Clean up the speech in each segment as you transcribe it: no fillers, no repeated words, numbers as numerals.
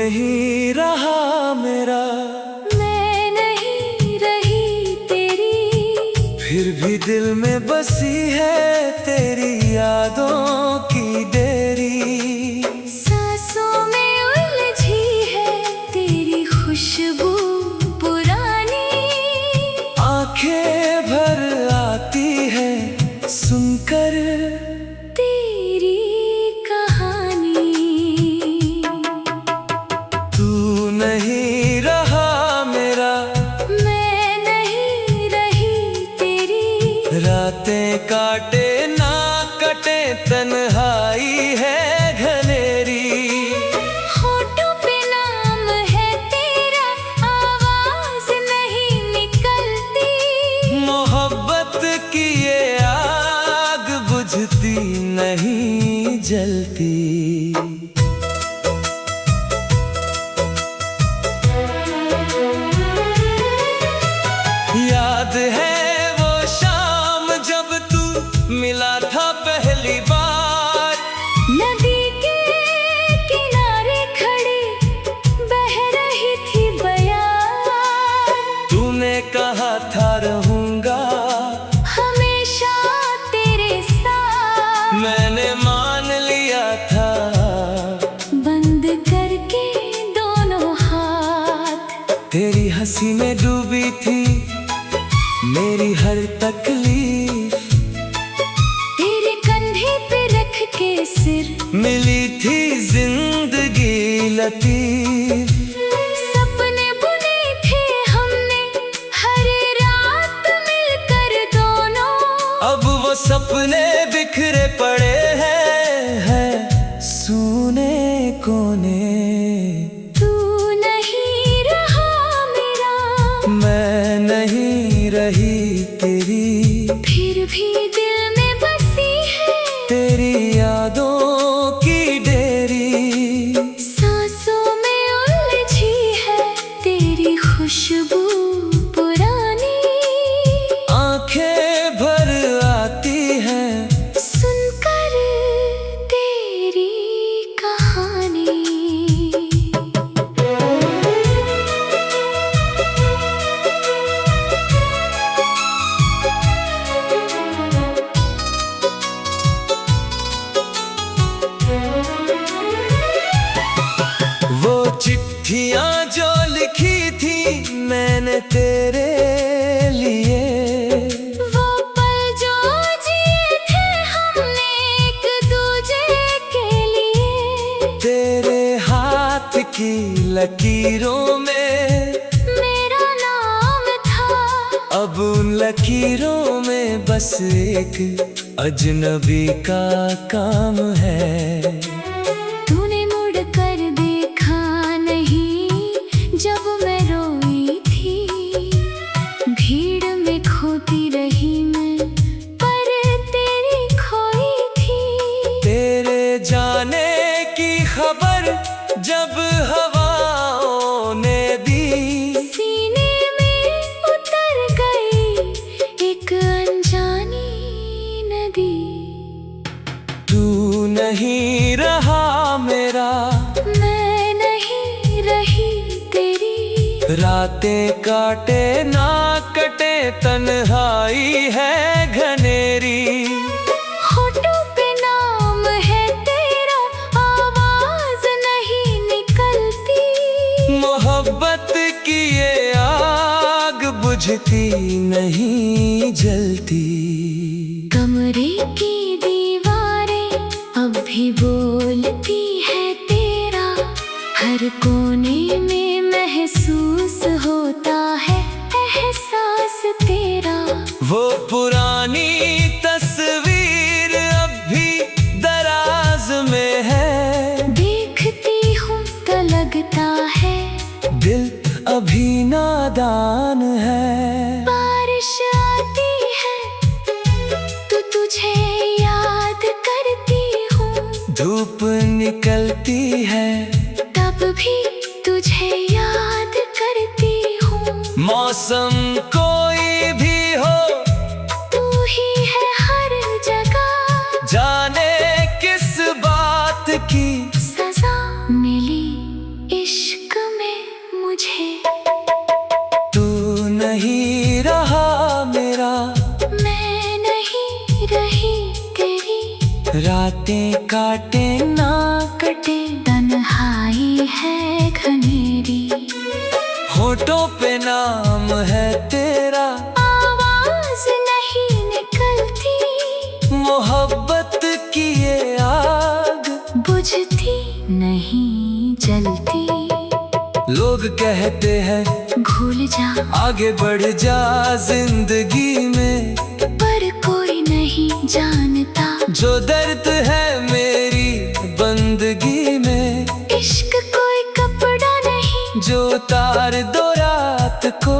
नहीं रहा मेरा, मैं नहीं रही तेरी, फिर भी दिल में बसी है तेरी यादों की डेरी। सांसों में उलझी है तेरी खुशबू पुरानी, आंखें भर आती है सुनकर तेरी कहानी। तू नहीं रहा मेरा, मैं नहीं रही तेरी, रातें काटे ना कटे तन्हाई है घनेरी। होठों पे नाम है तेरा, आवाज नहीं निकलती, मोहब्बत की ये आग बुझती नहीं जलती। याद है वो शाम जब तू मिला था पहली बार, नदी के किनारे खड़ी बह रही थी बयार। तूने कहा था रहूंगा हमेशा तेरे साथ, मैंने मान लिया था बंद करके दोनों हाथ। तेरी हंसी में डूबी थी मेरी हर तकलीफ, तेरे कंधे पे रख के सिर मिली थी जिंदगी लतीफ। सपने बुने थे हमने हर रात मिलकर दोनों, अब वो सपने बिखरे पड़े हैं सूने कोने। तू नहीं रहा मेरा, मैं नहीं रही तेरी, फिर भी दिल में बसी है तेरी यादों की डेरी। सांसों में उलझी है तेरी खुशबू पुरानी, आंखें भर आती हैं सुनकर तेरी कहानी। वो चिट्ठियां जो लिखी थी मैंने तेरे लिए, वो पल जो जिए थे हमने एक दूजे के लिए, तेरे हाथ की लकीरों में मेरा नाम था। अब उन लकीरों में बस एक अजनबी का काम है। तूने मुड़ कर देखा नहीं जब मैं रोई थी, भीड़ में खोती रही मैं पर तेरी खोई थी। तेरे जाने की खबर जब हवाओं ने दी, सीने में उतर गई एक अनजानी नदी। तू नहीं रहा मेरा, मैं नहीं रही तेरी, रातें काटे ना कटे तन्हाई है घनेरी। होठों पे नाम है तेरा, आवाज नहीं निकलती, मोहब्बत की ये आग बुझती नहीं जलती। कमरे की दीवारें अब भी बोलती है तेरा, हर कोने में महसूस होता है एहसास तेरा। वो पुरानी तस्वीर अब भी दराज में है, देखती हूँ तो लगता है दिल अभी नादान है। बारिश आती है तो तुझे याद करती हूँ, धूप निकलती है तब भी तुझे याद करती हूँ। मौसम कोई भी हो तू ही है हर जगह, जाने किस बात की सजा मिली इश्क रही तेरी, रातें काटे ना कटे तन्हाई है घनेरी। होठों पे नाम है तेरा, आवाज नहीं निकलती, मोहब्बत की ये आग बुझती नहीं जलती। लोग कहते हैं भूल जा, आगे बढ़ जा जिंदगी में, पर कोई नहीं जानता जो दर्द है मेरी बंदगी में। इश्क कोई कपड़ा नहीं जो उतार दो रात को,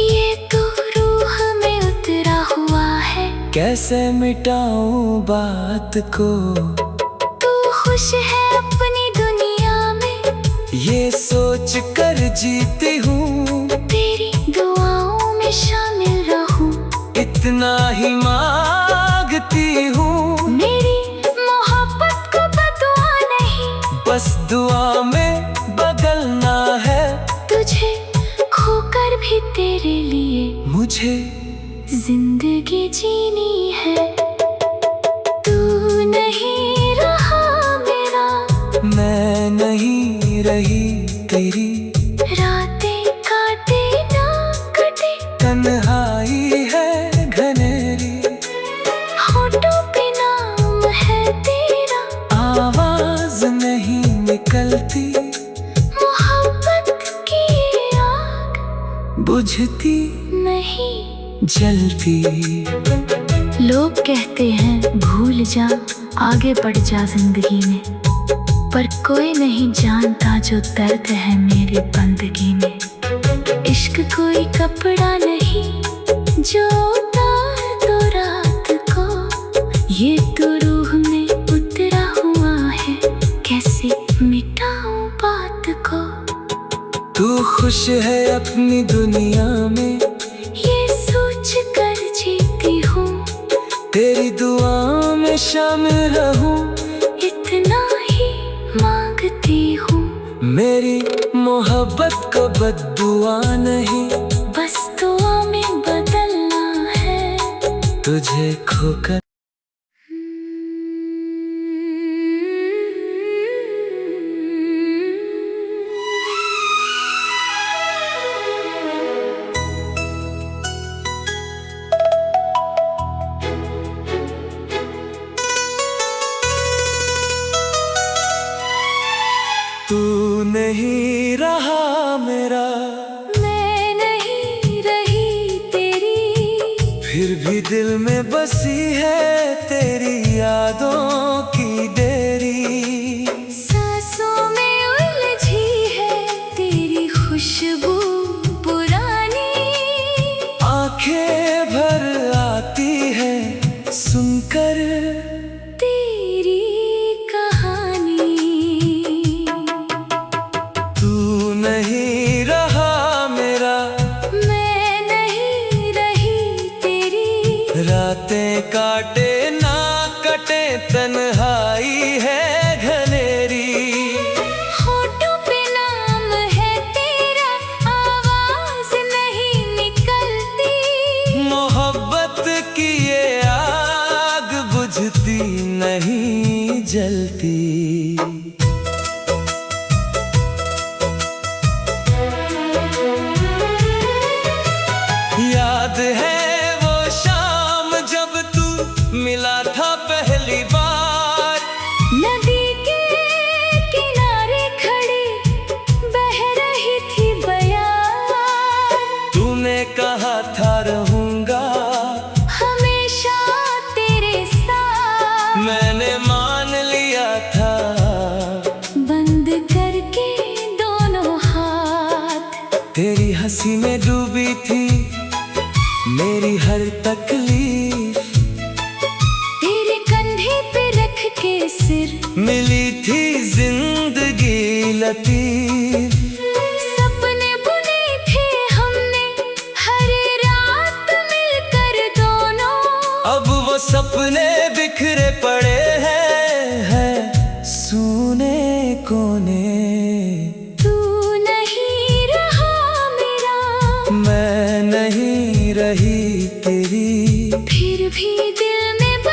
ये तो रूह में उतरा हुआ है। कैसे मिटाऊं बात को। तू खुश है अपनी दुनिया में, ये सोच कर जीती हूँ, तेरी दुआओं में शामिल रहूं। इतना ही मांगती हूँ, मेरी मोहब्बत को बदुआ नहीं, बस दुआ में बदलना है तुझे खोकर भी तेरे लिए मुझे। जिंदगी जीनी है। तू नहीं रहा मेरा, मैं नहीं रही तेरी, रातें काटे ना कटे तन्हाई है घनेरी। होठों पे नाम है तेरा, आवाज नहीं निकलती, मोहब्बत की ये आग बुझती नहीं जलती। लोग कहते हैं भूल जा, आगे बढ़ जा जिंदगी में, पर कोई नहीं जानता जो दर्द है मेरी बंदगी में। इश्क कोई कपड़ा नहीं जो उतार दो रात को, ये तो रूह में उतरा हुआ है। कैसे मिटाऊं बात को। तू खुश है अपनी दुनिया में, ये सोच कर जीती हूँ, तेरी दुआ में शामिल रहूं। इतना ही मांगती हूँ, मेरी मोहब्बत को बद्दुआ नहीं, बस दुआ में बदलना है तुझे खोकर। तू नहीं रहा मेरा, मैं नहीं रही तेरी, फिर भी दिल में बसी है तेरी यादों की डेरी। सांसों में उलझी है तेरी खुशबू पुरानी, आंखें भर आती है सुनकर तेरी कहानी। तू नहीं रहा मेरा, मैं नहीं रही तेरी, रातें काटे ना कटे तन्हाई है घनेरी। होठों पे नाम है तेरा, आवाज नहीं निकलती, मोहब्बत की ये आग बुझती नहीं जलती। याद है वो शाम जब तू मिला था पहली बार, नदी के किनारे खड़ी बह रही थी बयार। तूने कहा था रहूंगा हमेशा तेरे साथ, मैंने मान लिया था बंद करके दोनों हाथ। तेरी हंसी में डूबी थी मेरी हर तकलीफ, तेरे कंधे पे रख के सिर मिली थी जिंदगी लतीफ। सपने बुने थे हमने हर रात मिलकर दोनों, अब वो सपने बिखरे पड़े हैं सूने कोने। तू नहीं रहा मेरा, मैं नहीं रही तेरी, फिर भी दिल में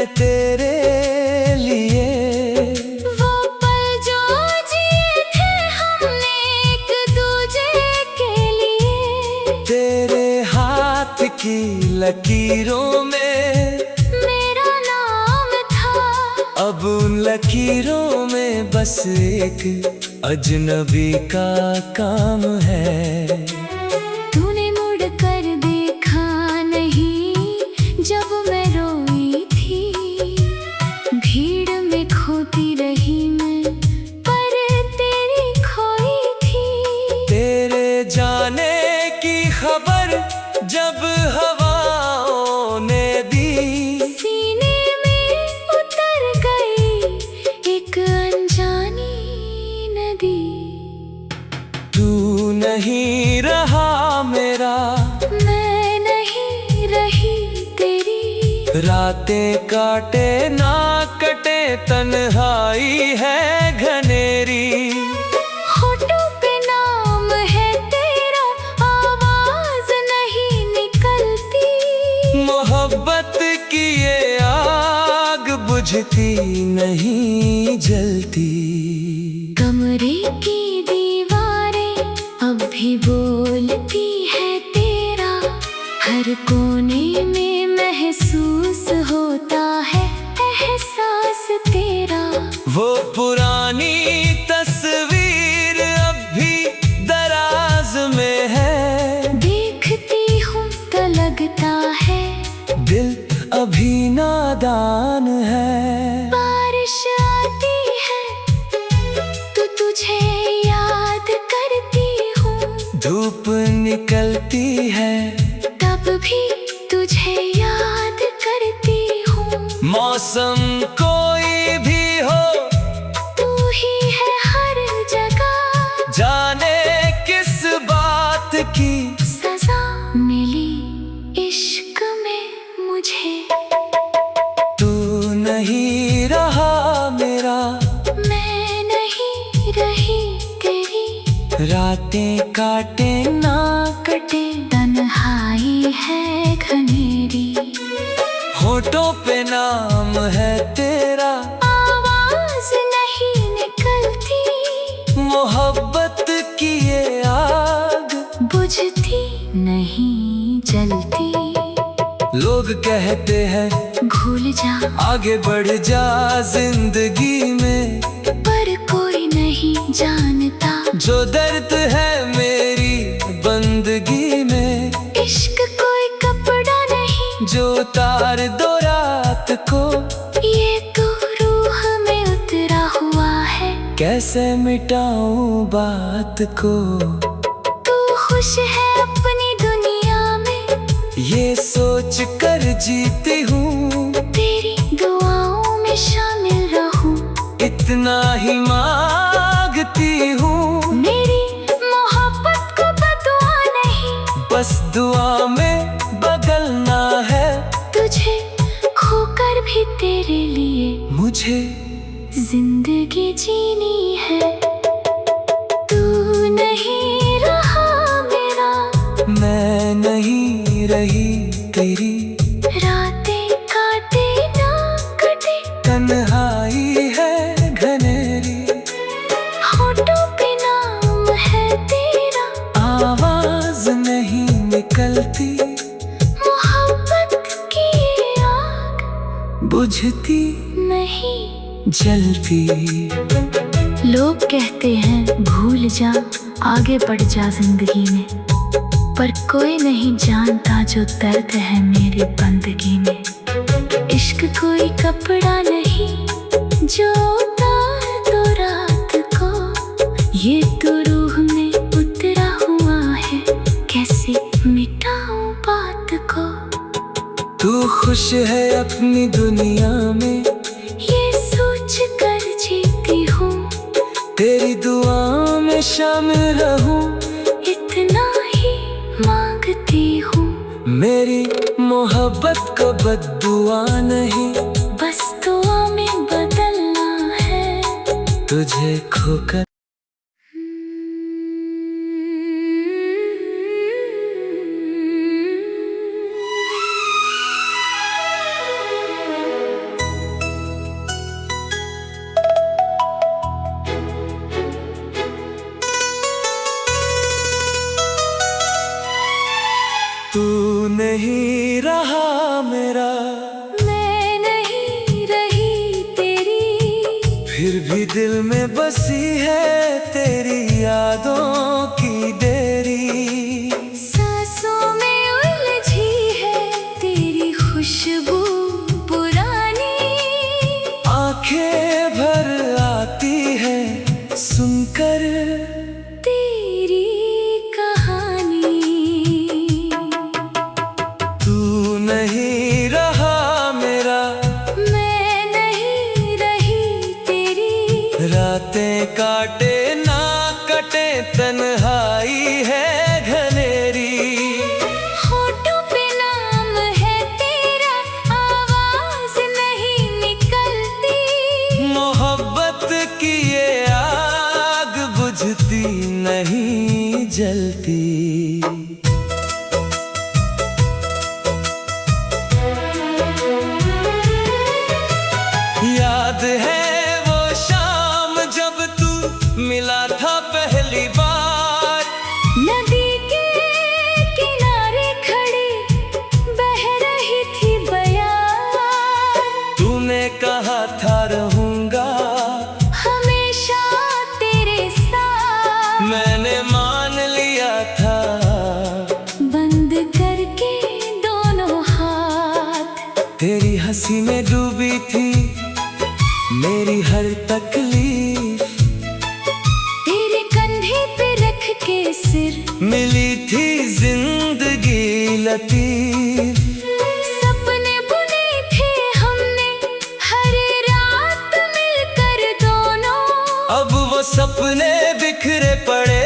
मैं तेरे लिए। वो पल जो जिए थे हमने एक दूजे के लिए। तेरे हाथ की लकीरों में मेरा नाम था। अब उन लकीरों में बस एक अजनबी का काम है। तूने मुड़ कर देखा नहीं जब मैं रोई थी। भीड़ में खोती रही मैं पर तेरी खोई थी। तेरे जाने की खबर जब हवाओं ने दी, सीने में उतर गई एक अनजानी नदी। तू नहीं रहा मेरा, मैं नहीं रही तेरी। रातें काटे ना कटे तन्हाई है घनेरी। होठों पे नाम है तेरा, आवाज नहीं निकलती। मोहब्बत की ये आग बुझती नहीं जलती। कमरे की दीवारें अब भी बोलती है तेरा। हर कोने में महसूस होता है एहसास तेरा। वो पुरानी तस्वीर अब भी दराज में है। देखती हूँ तो लगता है दिल अभी नादान है। बारिश आती है तो तुझे याद करती हूँ। धूप निकलती है तब भी तुझे याद करती हूँ। मौसम कोई भी हो, तू ही है हर जगह। जाने किस बात की सजा मिली इश्क में मुझे। तू नहीं रहा मेरा, मैं नहीं रही तेरी। रातें काटे ना कटे तन्हाई है घनेरी। होठों पे नाम है तेरा, आवाज नहीं निकलती। मोहब्बत की ये आग बुझती नहीं जलती। लोग कहते हैं भूल जा आगे बढ़ जा जिंदगी में, पर कोई नहीं जानता जो दर्द है मेरी बंदगी में। इश्क कोई कपड़ा नहीं जो तार दो रात को, ये तो रूह में उतरा हुआ है। कैसे मिटाऊं बात को। तू खुश है अपनी दुनिया में, ये सोच कर जीती हूँ, तेरी दुआओं में शामिल रहूं। इतना ही मांगती हूँ, मेरी मोहब्बत को बदुआ नहीं, बस दुआ में बदलना है। तुझे खोकर भी तेरे लिए मुझे जिंदगी जीनी है। तू नहीं रहा मेरा, मैं नहीं रही तेरी। रातें काटे ना कटे तन्हाई है घनेरी। होठों पे नाम है तेरा, आवाज नहीं निकलती। मोहब्बत की आग बुझती नहीं जलती। लोग कहते हैं भूल जा, आगे बढ़ जा जिंदगी में, पर कोई नहीं जानता जो दर्द है मेरी बंदगी में। इश्क कोई कपड़ा नहीं जो उतार दो रात को, ये तो रूह में उतरा हुआ है। कैसे मिटाऊं बात को। तू खुश है अपनी दुनिया में, ये सोच कर जीती हूँ, तेरी दुआ में शामिल रहूं। इतना ही मांगती हूँ, मेरी मोहब्बत को बद्दुआ नहीं, बस दुआ में बदलना है। तुझे खोकर। नहीं रहा मेरा, मैं नहीं रही तेरी, फिर भी दिल में बसी है तेरी यादों की डेरी। सांसों में उलझी है तेरी खुशबू पुरानी, आंखें भर आती है सुनकर तेरी कहानी। तू नहीं रहा मेरा, मैं नहीं रही तेरी, रातें काटे ना कटे तन्हाई है घनेरी। होठों पे नाम है तेरा, आवाज नहीं निकलती, मोहब्बत की ये आग बुझती नहीं जलती। याद है वो शाम जब तू मिला था पहली बार, नदी के किनारे खड़ी बह रही थी बयार। तूने कहा था रहूंगा हमेशा तेरे साथ, मैंने मान लिया था बंद करके दोनों हाथ। तेरी हंसी में डूबी थी मेरी हर तकलीफ, तेरे कंधे पे रख के सिर मिली थी जिंदगी लतीफ। सपने बुने थे हमने हर रात मिलकर दोनों, अब वो सपने बिखरे पड़े